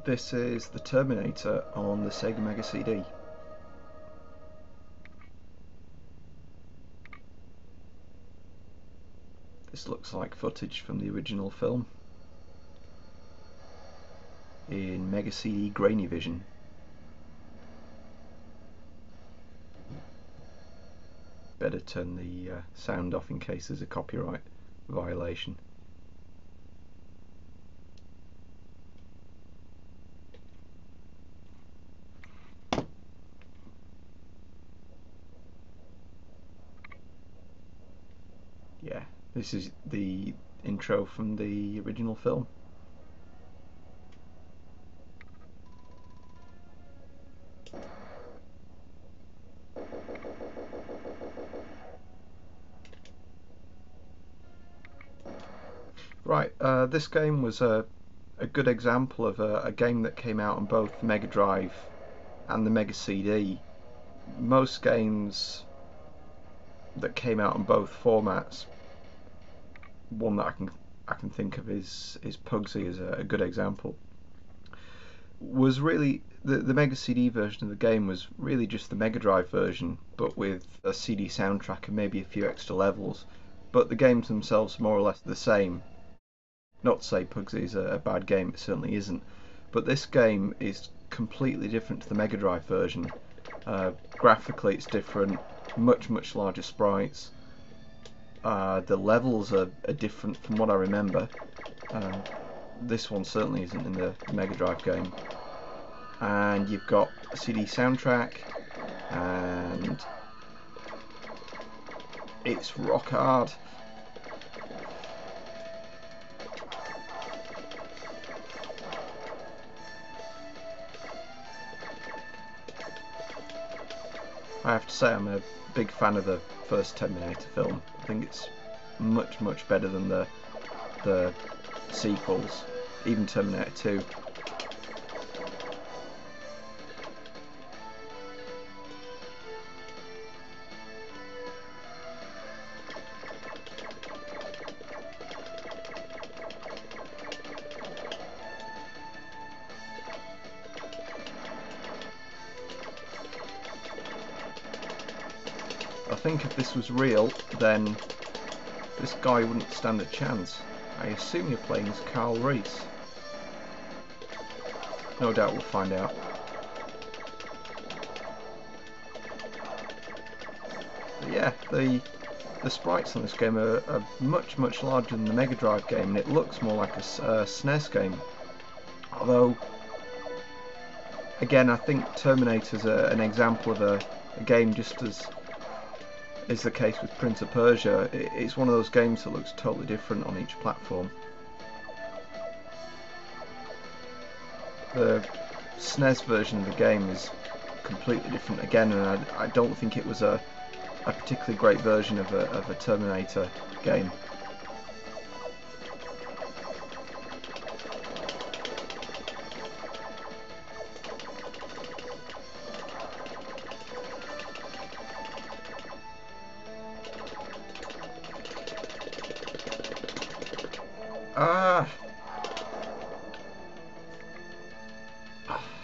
This is the Terminator on the Sega Mega CD. This looks like footage from the original film in Mega CD grainy vision. Better turn the sound off in case there's a copyright violation. Yeah, this is the intro from the original film. Right, this game was a good example of a game that came out on both the Mega Drive and the Mega CD. Most games that came out on both formats, one that I can think of is Pugsy as a good example. Was really the Mega CD version of the game was really just the Mega Drive version, but with a CD soundtrack and maybe a few extra levels. But the games themselves are more or less the same. Not to say Pugsy is a bad game, it certainly isn't. But this game is completely different to the Mega Drive version. Graphically, it's different. Much larger sprites. The levels are different from what I remember. This one certainly isn't in the Mega Drive game. And you've got a CD soundtrack, and it's rock hard. I have to say I'm a big fan of the first Terminator film. I think it's much better than the sequels, even Terminator 2. I think if this was real, then this guy wouldn't stand a chance. I assume you're playing as Carl Reese. No doubt we'll find out. But yeah, the sprites on this game are much larger than the Mega Drive game, and it looks more like a SNES game. Although, again, I think Terminator's an example of a game just as is the case with Prince of Persia. It's one of those games that looks totally different on each platform. The SNES version of the game is completely different again, and I don't think it was a particularly great version of a Terminator game.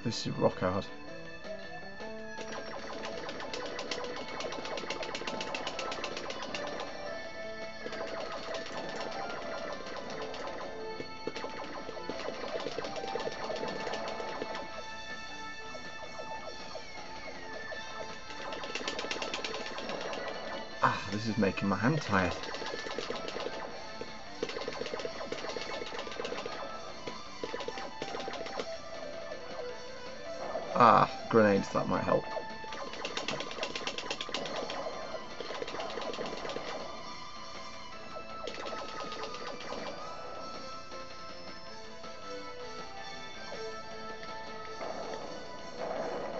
This is rock hard. This is making my hand tired. Grenades, that might help.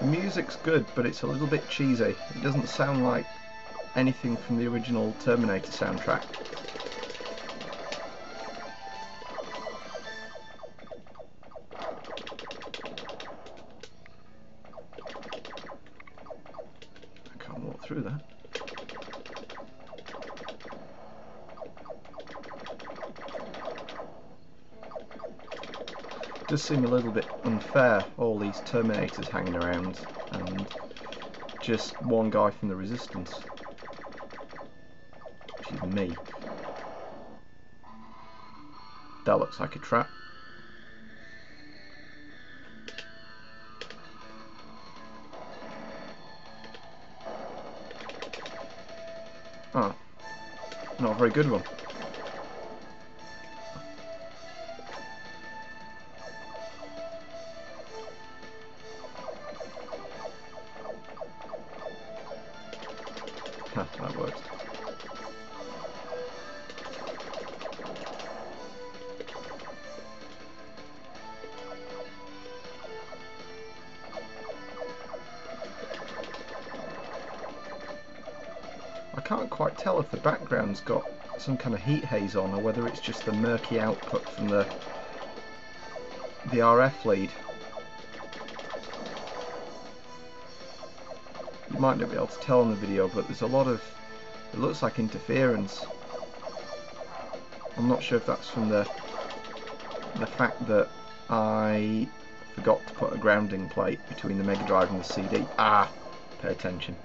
The music's good, but it's a little bit cheesy. It doesn't sound like anything from the original Terminator soundtrack. Through that. does seem a little bit unfair, all these Terminators hanging around and just one guy from the Resistance, which is me. That looks like a trap. Ah, not a very good one. That works. I can't quite tell if the background's got some kind of heat haze on or whether it's just the murky output from the RF lead. You might not be able to tell in the video, but there's a lot of, it looks like interference. I'm not sure if that's from the fact that I forgot to put a grounding plate between the Mega Drive and the CD. Ah, pay attention.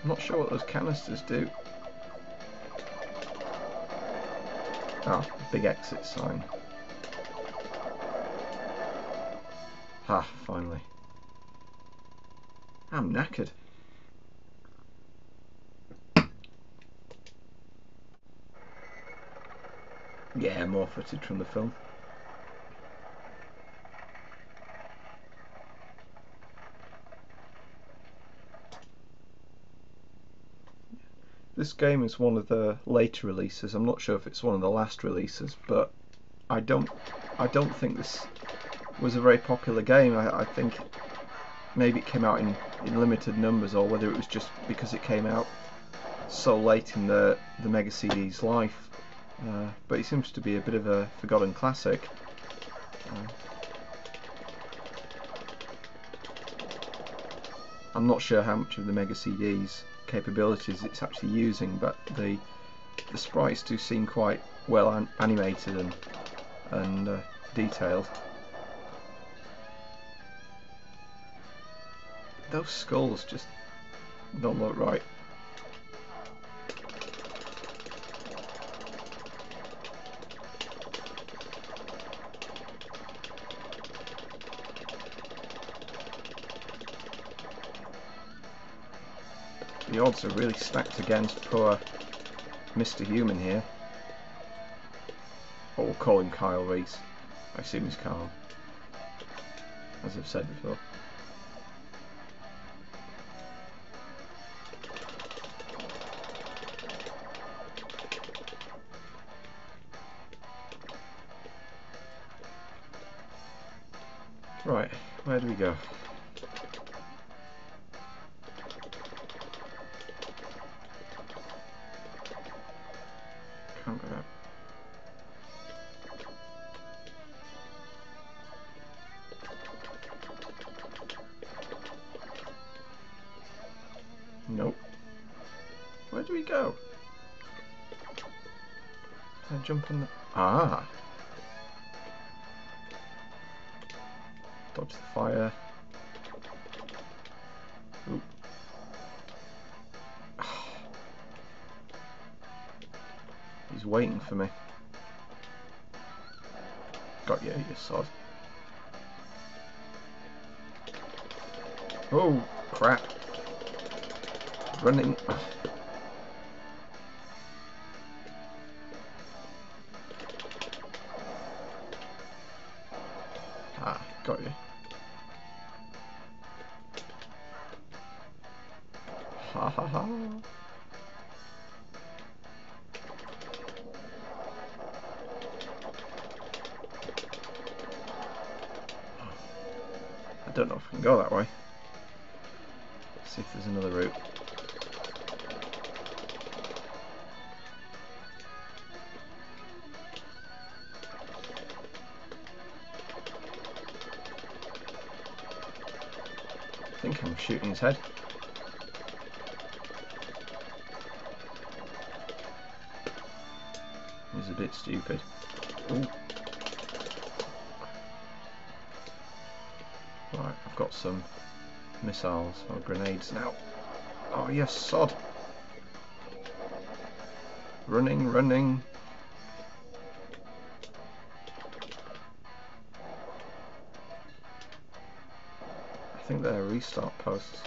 I'm not sure what those canisters do. Ah, big exit sign. Ah, finally. I'm knackered. Yeah, more footage from the film. This game is one of the later releases. I'm not sure if it's one of the last releases, but I don't think this was a very popular game. I think maybe it came out in limited numbers, or whether it was just because it came out so late in the Mega CD's life. But it seems to be a bit of a forgotten classic. I'm not sure how much of the Mega CD's capabilities it's actually using, but the sprites do seem quite well animated and detailed. Those skulls just don't look right. The odds are really stacked against poor Mr. Human here. Or we'll call him Kyle Reese. I assume he's Kyle, as I've said before. Right, where do we go? Can't go that. Nope. Where do we go? Can I jump in the... Ah! Dodge the fire. Oop. He's waiting for me. Got you, you sod. Oh, crap. Running. Ah, got you. Ha ha ha. I don't know if I can go that way. Let's see if there's another route. I think I'm shooting his head. is a bit stupid. Ooh. Right, I've got some missiles or grenades now. Oh yes, sod! Running, running. I think they're restart posts.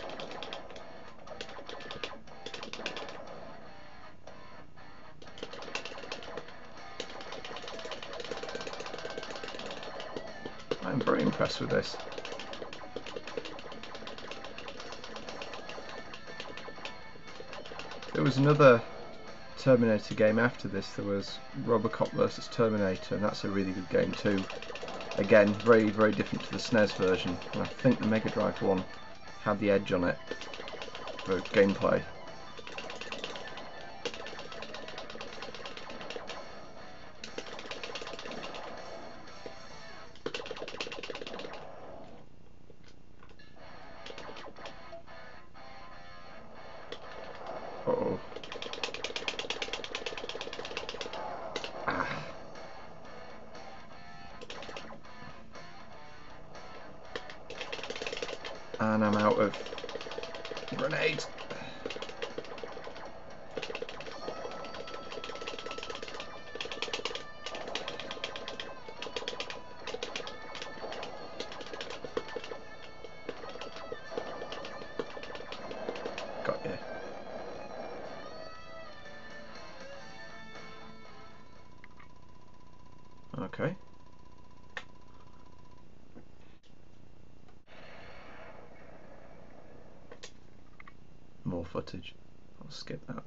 I'm very impressed with this. There was another Terminator game after this. There was Robocop vs Terminator, and that's a really good game too. Again, very, very different to the SNES version, and I think the Mega Drive one had the edge on it for gameplay. Uh-oh. Ah. And I'm out of grenades. Got you. Okay. More footage. I'll skip that.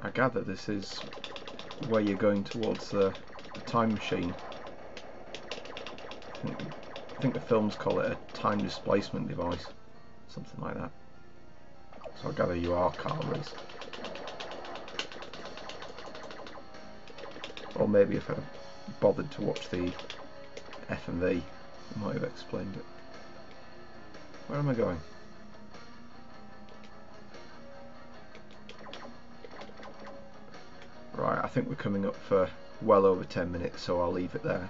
I gather this is where you're going towards the time machine. I think the films call it a time displacement device, something like that. So I gather you are car race. Or maybe if I bothered to watch the FMV, I might have explained it. Where am I going? Right, I think we're coming up for well over 10 minutes, so I'll leave it there.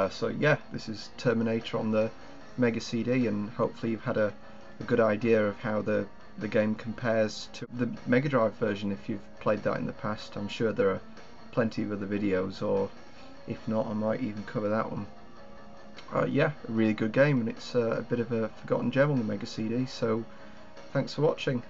So yeah, this is Terminator on the Mega CD, and hopefully you've had a good idea of how the game compares to the Mega Drive version. If you've played that in the past, I'm sure there are plenty of other videos, or if not, I might even cover that one. Yeah, a really good game, and it's a bit of a forgotten gem on the Mega CD, so thanks for watching.